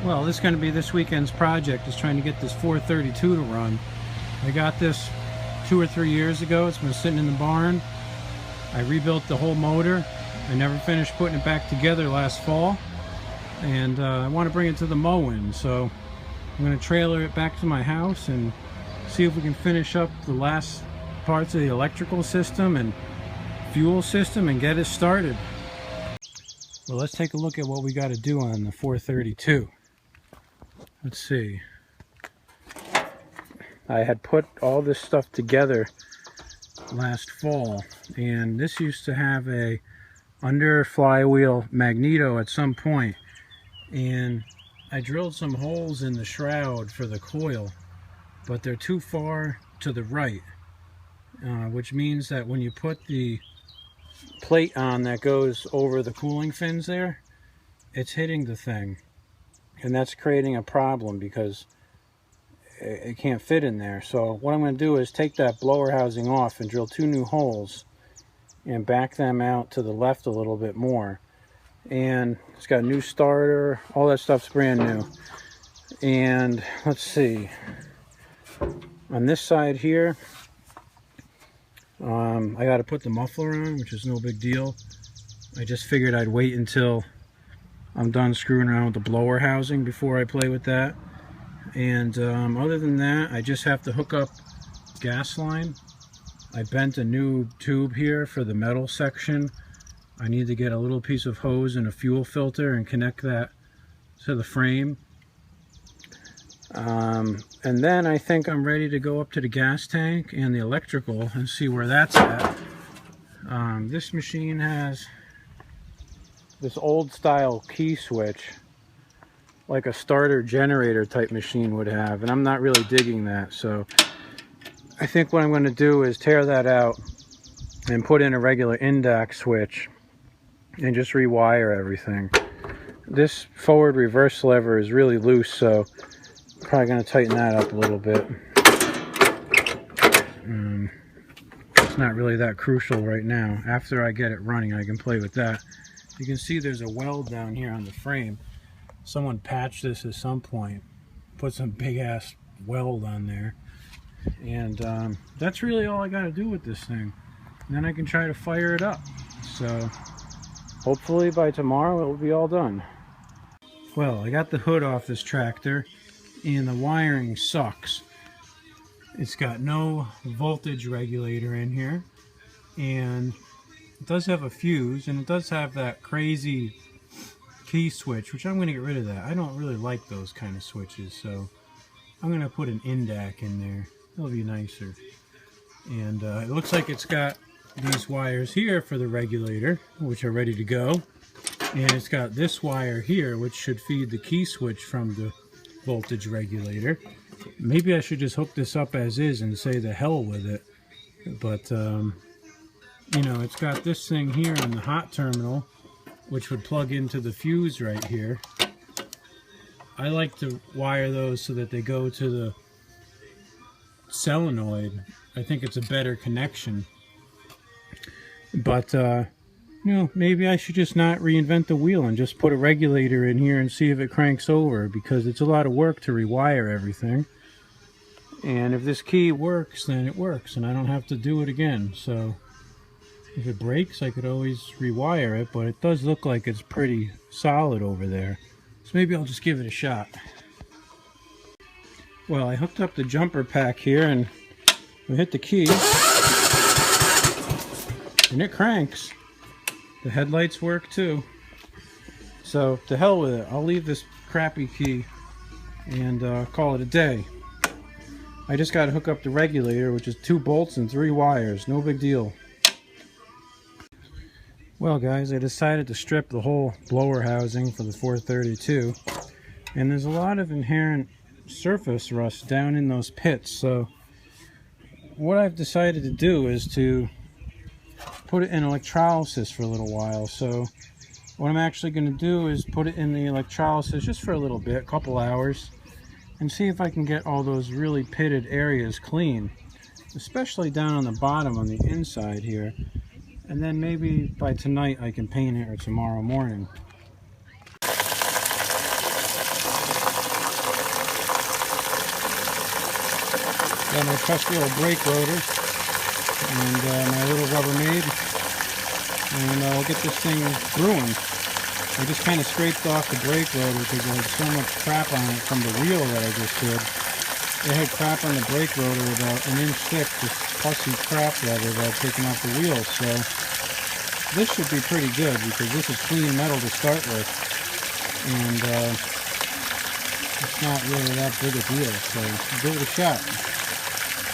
Well, this is going to be this weekend's project, is trying to get this 432 to run. I got this 2 or 3 years ago. It's been sitting in the barn. I rebuilt the whole motor. I never finished putting it back together last fall. And I want to bring it to the mowing, so I'm going to trailer it back to my house and see if we can finish up the last parts of the electrical system and fuel system and get it started. Well, let's take a look at what we got to do on the 432. Let's see. I had put all this stuff together last fall, and this used to have a under flywheel magneto at some point, and I drilled some holes in the shroud for the coil, but they're too far to the right, which means that when you put the plate on that goes over the cooling fins there, it's hitting the thing, and that's creating a problem because it can't fit in there. So what I'm going to do is take that blower housing off and drill 2 new holes and back them out to the left a little bit more. And it's got a new starter, all that stuff's brand new. And let's see, on this side here, I got to put the muffler on, which is no big deal. I just figured I'd wait until I'm done screwing around with the blower housing before I play with that. And other than that, I just have to hook up gas line. I bent a new tube here for the metal section. I need to get a little piece of hose and a fuel filter and connect that to the frame. And then I think I'm ready to go up to the gas tank and the electrical and see where that's at. This machine has this old style key switch, like a starter generator type machine would have, and I'm not really digging that. So I think what I'm going to do is tear that out and put in a regular Indax switch and just rewire everything. This forward reverse lever is really loose, so I'm probably going to tighten that up a little bit. It's not really that crucial right now. After I get it running, I can play with that. You can see there's a weld down here on the frame. Someone patched this at some point, put some big ass weld on there, and that's really all I got to do with this thing. And then I can try to fire it up. So hopefully by tomorrow it will be all done. Well, I got the hood off this tractor, and the wiring sucks. It's got no voltage regulator in here, and it does have a fuse, and it does have that crazy key switch, which I'm going to get rid of that. I don't really like those kind of switches, so I'm going to put an Indax in there. It'll be nicer. And it looks like it's got these wires here for the regulator, which are ready to go, and it's got this wire here, which should feed the key switch from the voltage regulator. Maybe I should just hook this up as is and say the hell with it, but you know, it's got this thing here on the hot terminal, which would plug into the fuse right here. I like to wire those so that they go to the solenoid. I think it's a better connection. But you know, maybe I should just not reinvent the wheel and just put a regulator in here and see if it cranks over, because it's a lot of work to rewire everything. And if this key works, then it works, and I don't have to do it again. So if it breaks, I could always rewire it, but it does look like it's pretty solid over there. So maybe I'll just give it a shot. Well, I hooked up the jumper pack here, and we hit the key, and it cranks. The headlights work too. So to hell with it. I'll leave this crappy key and call it a day. I just got to hook up the regulator, which is 2 bolts and 3 wires. No big deal. Well guys, I decided to strip the whole blower housing for the 432, and there's a lot of inherent surface rust down in those pits. So what I've decided to do is to put it in electrolysis for a little while. So what I'm actually going to do is put it in the electrolysis just for a little bit, a couple hours, and see if I can get all those really pitted areas clean, especially down on the bottom on the inside here. And then maybe by tonight I can paint it, or tomorrow morning. Got my trusty little brake rotor and my little Rubbermaid, and I'll get this thing brewing. I just kind of scraped off the brake rotor because I had so much crap on it from the wheel that I just did. It had crap on the brake rotor about 1 inch thick, just pussy crap leather that I'd taken off the wheel. So this should be pretty good because this is clean metal to start with, and it's not really that big a deal. So give it a shot.